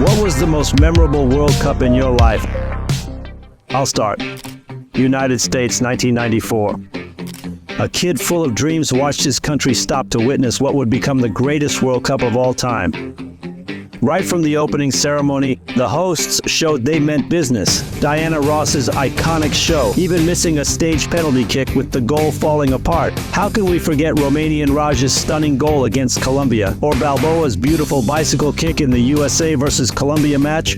What was the most memorable World Cup in your life? I'll start. United States, 1994. A kid full of dreams watched his country stop to witness what would become the greatest World Cup of all time. Right from the opening ceremony, the hosts showed they meant business. Diana Ross's iconic show, even missing a staged penalty kick with the goal falling apart. How can we forget Romanian Raj's stunning goal against Colombia? Or Balboa's beautiful bicycle kick in the USA versus Colombia match?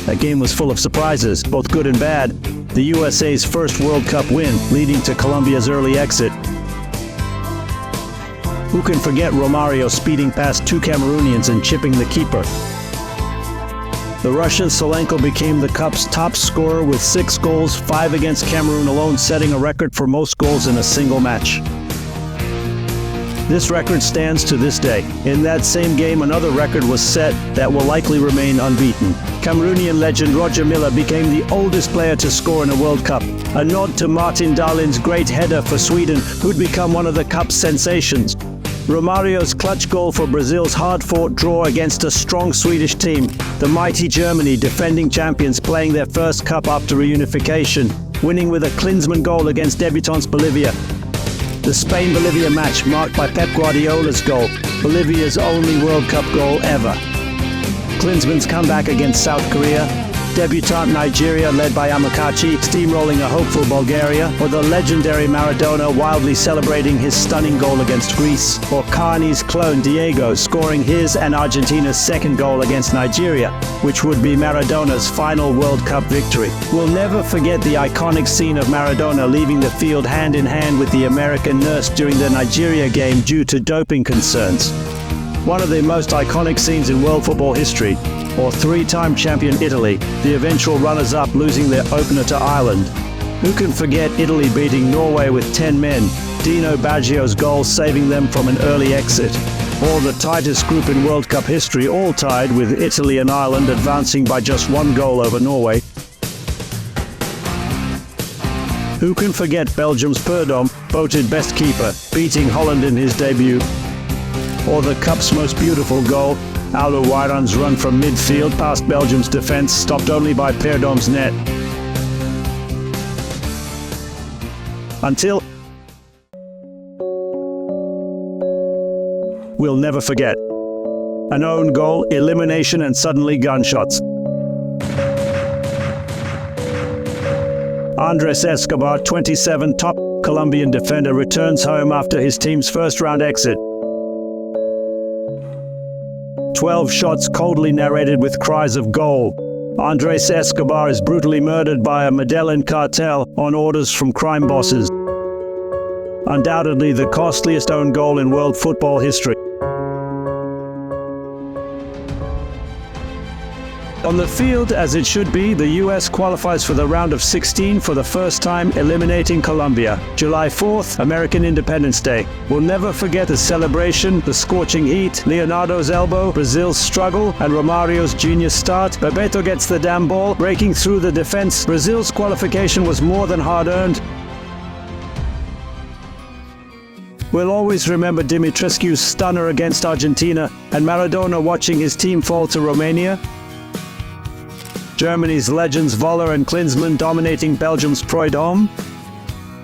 That game was full of surprises, both good and bad. The USA's first World Cup win, leading to Colombia's early exit. Who can forget Romario speeding past two Cameroonians and chipping the keeper? The Russian Solenko became the Cup's top scorer with 6 goals, 5 against Cameroon alone, setting a record for most goals in a single match. This record stands to this day. In that same game, another record was set that will likely remain unbeaten. Cameroonian legend Roger Milla became the oldest player to score in a World Cup, a nod to Martin Dahlin's great header for Sweden, who'd become one of the Cup's sensations. Romario's clutch goal for Brazil's hard-fought draw against a strong Swedish team. The mighty Germany, defending champions, playing their first Cup after reunification, winning with a Klinsmann goal against debutants Bolivia. The Spain-Bolivia match marked by Pep Guardiola's goal, Bolivia's only World Cup goal ever. Klinsmann's comeback against South Korea, debutant Nigeria led by Amokachi steamrolling a hopeful Bulgaria, or the legendary Maradona wildly celebrating his stunning goal against Greece, or Carney's clone Diego scoring his and Argentina's second goal against Nigeria, which would be Maradona's final World Cup victory. We'll never forget the iconic scene of Maradona leaving the field hand in hand with the American nurse during the Nigeria game due to doping concerns. One of the most iconic scenes in world football history, or 3-time champion Italy, the eventual runners-up losing their opener to Ireland. Who can forget Italy beating Norway with 10 men, Dino Baggio's goal saving them from an early exit? Or the tightest group in World Cup history, all tied with Italy and Ireland advancing by just 1 goal over Norway. Who can forget Belgium's Prud'homme, voted best keeper, beating Holland in his debut? Or the Cup's most beautiful goal, Alderweireld's run from midfield past Belgium's defence, stopped only by Prud'homme's net. Until we'll never forget. An own goal, elimination, and suddenly gunshots. Andrés Escobar, 27, top Colombian defender, returns home after his team's first-round exit. 12 shots coldly narrated with cries of goal. Andrés Escobar is brutally murdered by a Medellin cartel on orders from crime bosses. Undoubtedly the costliest own goal in world football history. On the field, as it should be, the US qualifies for the round of 16 for the first time, eliminating Colombia. July 4th, American Independence Day. We'll never forget the celebration, the scorching heat, Leonardo's elbow, Brazil's struggle, and Romario's genius start. Bebeto gets the damn ball, breaking through the defense. Brazil's qualification was more than hard-earned. We'll always remember Dimitrescu's stunner against Argentina, and Maradona watching his team fall to Romania. Germany's legends Voller and Klinsmann dominating Belgium's Prud'homme.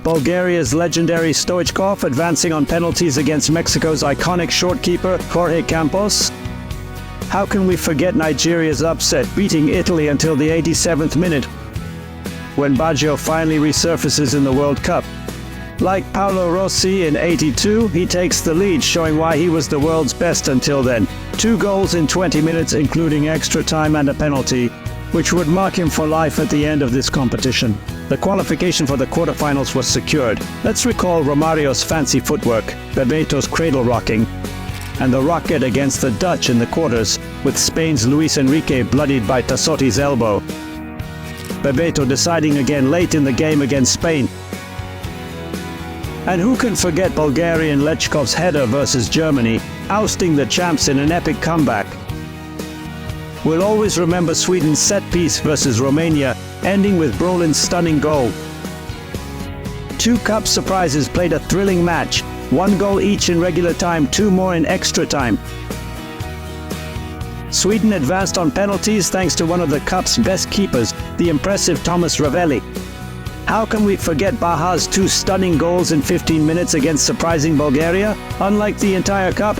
Bulgaria's legendary Stoichkov advancing on penalties against Mexico's iconic shortkeeper Jorge Campos. How can we forget Nigeria's upset, beating Italy until the 87th minute, when Baggio finally resurfaces in the World Cup? Like Paolo Rossi in '82, he takes the lead, showing why he was the world's best until then. 2 goals in 20 minutes, including extra time and a penalty, which would mark him for life at the end of this competition. The qualification for the quarterfinals was secured. Let's recall Romario's fancy footwork, Bebeto's cradle rocking, and the rocket against the Dutch in the quarters, with Spain's Luis Enrique bloodied by Tassotti's elbow. Bebeto deciding again late in the game against Spain. And who can forget Bulgarian Lechkov's header versus Germany, ousting the champs in an epic comeback? We'll always remember Sweden's set piece versus Romania, ending with Brolin's stunning goal. 2 Cup surprises played a thrilling match, 1 goal each in regular time, 2 more in extra time. Sweden advanced on penalties thanks to one of the Cup's best keepers, the impressive Thomas Ravelli. How can we forget Baja's 2 stunning goals in 15 minutes against surprising Bulgaria? Unlike the entire Cup,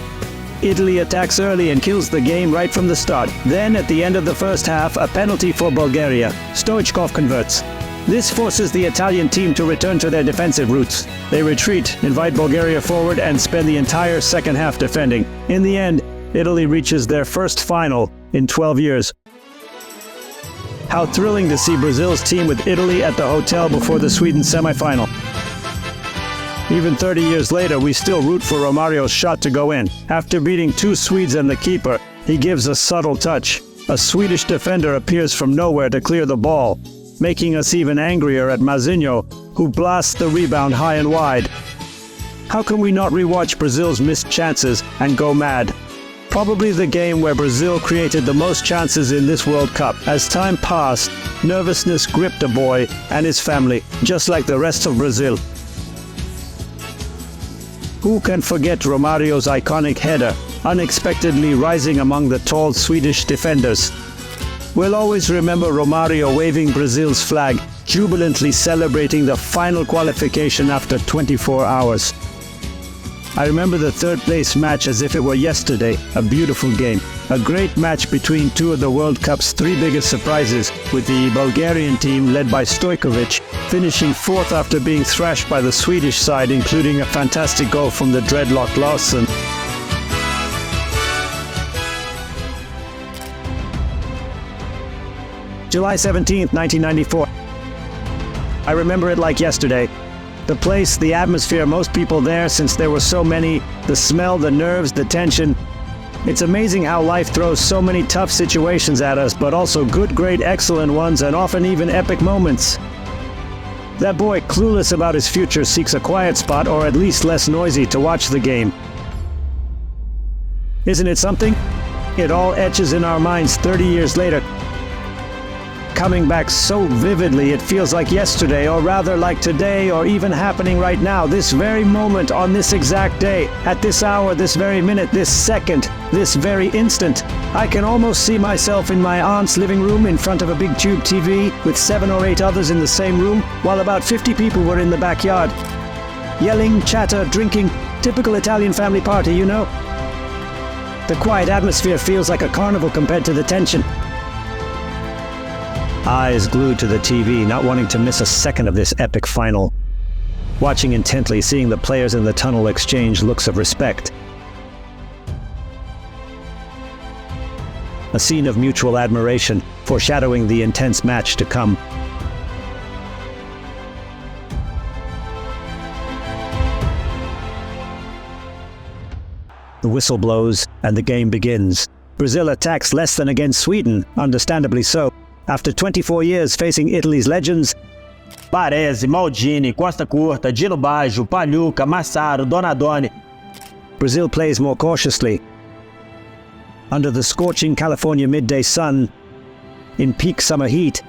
Italy attacks early and kills the game right from the start. Then, at the end of the first half, a penalty for Bulgaria. 𝒀𝒂𝒄𝒌 converts. This forces the Italian team to return to their defensive roots. They retreat, invite Bulgaria forward, and spend the entire second half defending. In the end, Italy reaches their first final in 12 years. How thrilling to see Brazil's team with Italy at the hotel before the Sweden semi-final. Even 30 years later, we still root for Romario's shot to go in. After beating 2 Swedes and the keeper, he gives a subtle touch. A Swedish defender appears from nowhere to clear the ball, making us even angrier at 𝒚𝒆𝒂𝒂𝒓𝒔, who blasts the rebound high and wide. How can we not rewatch Brazil's missed chances and go mad? Probably the game where Brazil created the most chances in this World Cup. As time passed, nervousness gripped the boy and his family, just like the rest of Brazil. Who can forget Romario's iconic header, unexpectedly rising among the tall Swedish defenders? We'll always remember Romario waving Brazil's flag, jubilantly celebrating the final qualification after 24 hours. I remember the third-place match as if it were yesterday, a beautiful game. A great match between 2 of the World Cup's 3 biggest surprises, with the Bulgarian team led by Stojkovic finishing 4th after being thrashed by the Swedish side, including a fantastic goal from the dreadlock Larsson. July 17th, 1994. I remember it like yesterday. The place, the atmosphere, most people there since there were so many, the smell, the nerves, the tension. It's amazing how life throws so many tough situations at us, but also good, great, excellent ones, and often even epic moments. That boy, clueless about his future, seeks a quiet spot, or at least less noisy, to watch the game. Isn't it something? It all etches in our minds 30 years later, coming back so vividly it feels like yesterday, or rather like today, or even happening right now, this very moment, on this exact day, at this hour, this very minute, this second, this very instant. I can almost see myself in my aunt's living room in front of a big tube TV with 7 or 8 others in the same room, while about 50 people were in the backyard. Yelling, chatter, drinking, typical Italian family party, you know? The quiet atmosphere feels like a carnival compared to the tension. Eyes glued to the TV, not wanting to miss a second of this epic final. Watching intently, seeing the players in the tunnel exchange looks of respect. A scene of mutual admiration, foreshadowing the intense match to come. The whistle blows, and the game begins. Brazil attacks less than against Sweden, understandably so. After 24 years facing Italy's legends, Baresi, Maldini, Costa Curta, Dino Baggio, Pagliuca, Massaro, Donadoni. Brazil plays more cautiously. Under the scorching California midday sun, in peak summer heat,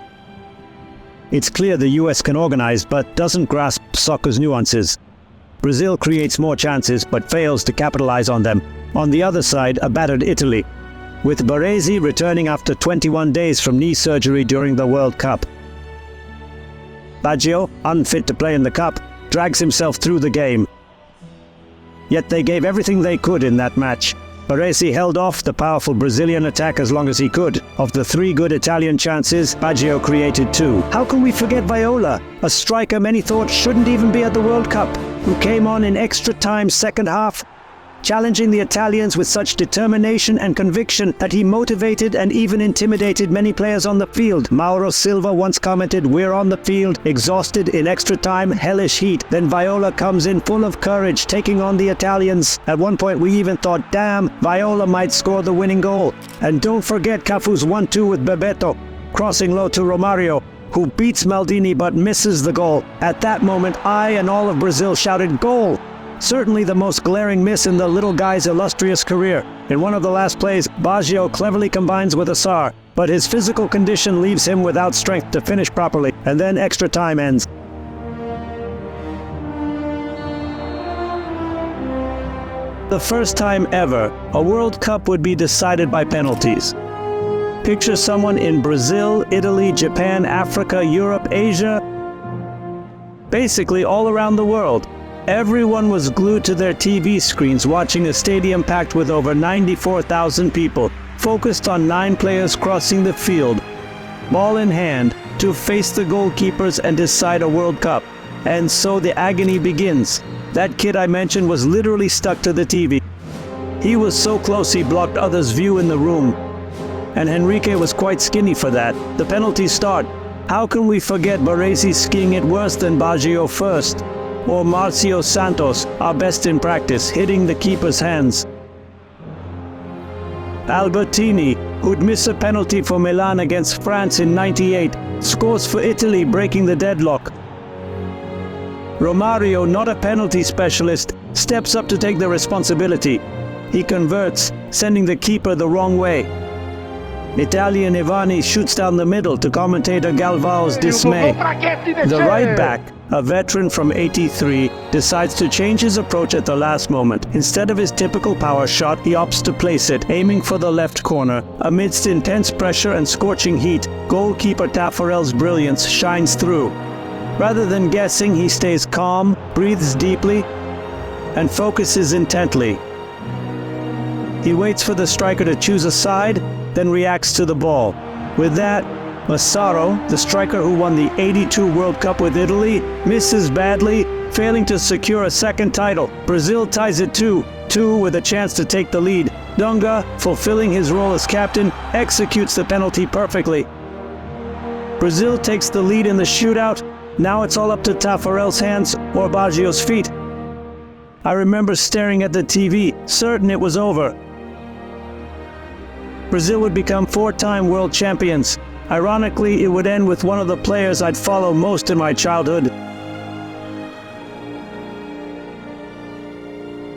it's clear the US can organize but doesn't grasp soccer's nuances. Brazil creates more chances but fails to capitalize on them. On the other side, a battered Italy, with Baresi returning after 21 days from knee surgery during the World Cup. Baggio, unfit to play in the Cup, drags himself through the game. Yet they gave everything they could in that match. Baresi held off the powerful Brazilian attack as long as he could. Of the 3 good Italian chances, Baggio created 2. How can we forget 𝒂𝒂𝒂𝒂, a striker many thought shouldn't even be at the World Cup, who came on in extra time second half, challenging the Italians with such determination and conviction that he motivated and even intimidated many players on the field. Mauro Silva once commented, "We're on the field, exhausted in extra time, hellish heat." Then 𝒂𝒂𝒂𝒂 comes in full of courage, taking on the Italians. At one point we even thought, damn, 𝒂𝒂𝒂𝒂 might score the winning goal. And don't forget Cafu's 1-2 with Bebeto, crossing low to Romario, who beats Maldini but misses the goal. At that moment, I and all of Brazil shouted, "Goal!" Certainly the most glaring miss in the little guy's illustrious career. In one of the last plays, Baggio cleverly combines with 𝒂𝒂𝒂𝒓𝒔, but his physical condition leaves him without strength to finish properly, and then extra time ends. The first time ever, a World Cup would be decided by penalties. Picture someone in Brazil, Italy, Japan, Africa, Europe, Asia, basically all around the world. Everyone was glued to their TV screens watching a stadium packed with over 94,000 people, focused on 9 players crossing the field, ball in hand, to face the goalkeepers and decide a World Cup. And so the agony begins. That kid I mentioned was literally stuck to the TV. He was so close he blocked others' view in the room. And 𝒂𝒂𝒄𝒌 was quite skinny for that. The penalties start. How can we forget Baresi skiing it worse than Baggio first? Or Marcio Santos, our best in practice, hitting the keeper's hands. Albertini, who'd miss a penalty for Milan against France in '98, scores for Italy, breaking the deadlock. Romario, not a penalty specialist, steps up to take the responsibility. He converts, sending the keeper the wrong way. Italian Ivani shoots down the middle to commentator Galvao's dismay. The right back, a veteran from '83, decides to change his approach at the last moment. Instead of his typical power shot, he opts to place it, aiming for the left corner. Amidst intense pressure and scorching heat, goalkeeper Taffarel's brilliance shines through. Rather than guessing, he stays calm, breathes deeply, and focuses intently. He waits for the striker to choose a side, then reacts to the ball. With that, Massaro, the striker who won the '82 World Cup with Italy, misses badly, failing to secure a second title. Brazil ties it 2-2 with a chance to take the lead. Dunga, fulfilling his role as captain, executes the penalty perfectly. Brazil takes the lead in the shootout. Now it's all up to Taffarel's hands or Baggio's feet. I remember staring at the TV, certain it was over. Brazil would become 4-time world champions. Ironically, it would end with one of the players I'd follow most in my childhood.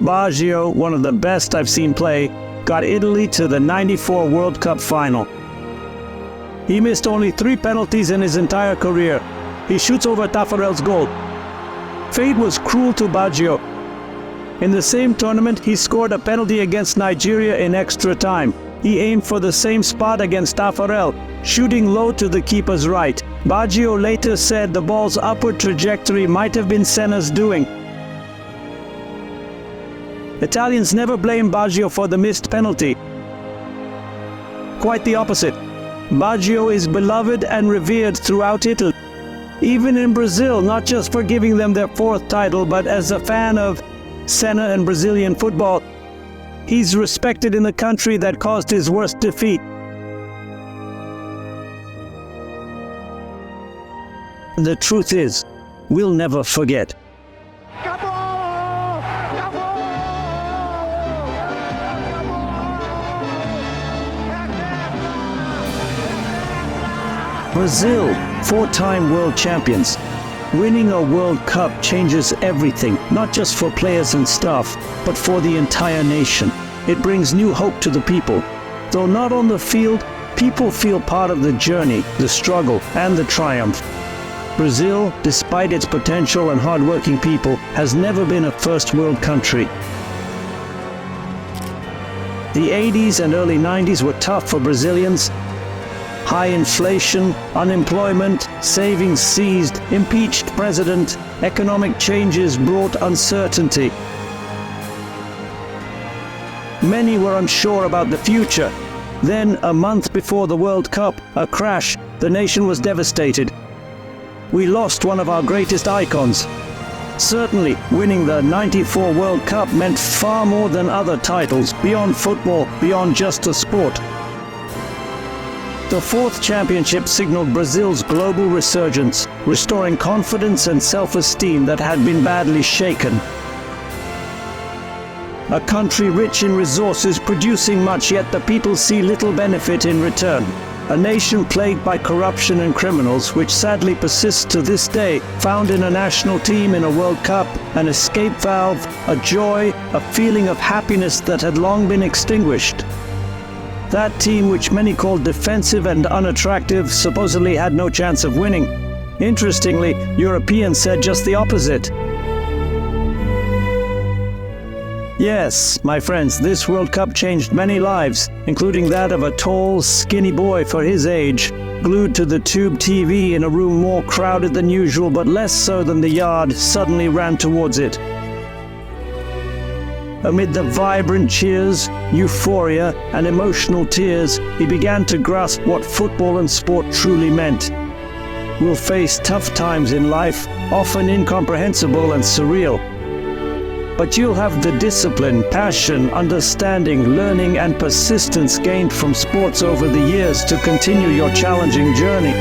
Baggio, one of the best I've seen play, got Italy to the '94 World Cup final. He missed only 3 penalties in his entire career. He shoots over Taffarel's goal. Fate was cruel to Baggio. In the same tournament, he scored a penalty against Nigeria in extra time. He aimed for the same spot against Taffarel, shooting low to the keeper's right. Baggio later said the ball's upward trajectory might have been Senna's doing. Italians never blame Baggio for the missed penalty. Quite the opposite. Baggio is beloved and revered throughout Italy. Even in Brazil, not just for giving them their 4th title, but as a fan of Senna and Brazilian football, he's respected in the country that caused his worst defeat. The truth is, we'll never forget. Brazil, 4-time world champions. Winning a World Cup changes everything, not just for players and staff, but for the entire nation. It brings new hope to the people. Though not on the field, people feel part of the journey, the struggle, and the triumph. Brazil, despite its potential and hard-working people, has never been a first world country. The 80s and early 90s were tough for Brazilians. High inflation, unemployment, savings seized, impeached president, economic changes brought uncertainty. Many were unsure about the future. Then, a month before the World Cup, a crash, the nation was devastated. We lost one of our greatest icons. Certainly, winning the '94 World Cup meant far more than other titles, beyond football, beyond just a sport. The 4th championship signaled Brazil's global resurgence, restoring confidence and self-esteem that had been badly shaken. A country rich in resources, producing much, yet the people see little benefit in return. A nation plagued by corruption and criminals, which sadly persists to this day, found in a national team in a World Cup, an escape valve, a joy, a feeling of happiness that had long been extinguished. That team, which many called defensive and unattractive, supposedly had no chance of winning. Interestingly, Europeans said just the opposite. Yes, my friends, this World Cup changed many lives, including that of a tall, skinny boy for his age, glued to the tube TV in a room more crowded than usual but less so than the yard, suddenly ran towards it. Amid the vibrant cheers, euphoria, and emotional tears, he began to grasp what football and sport truly meant. We'll face tough times in life, often incomprehensible and surreal. But you'll have the discipline, passion, understanding, learning, and persistence gained from sports over the years to continue your challenging journey.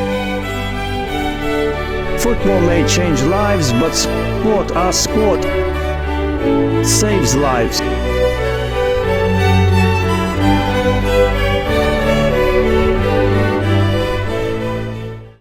Football may change lives, but sport, our sport, saves lives.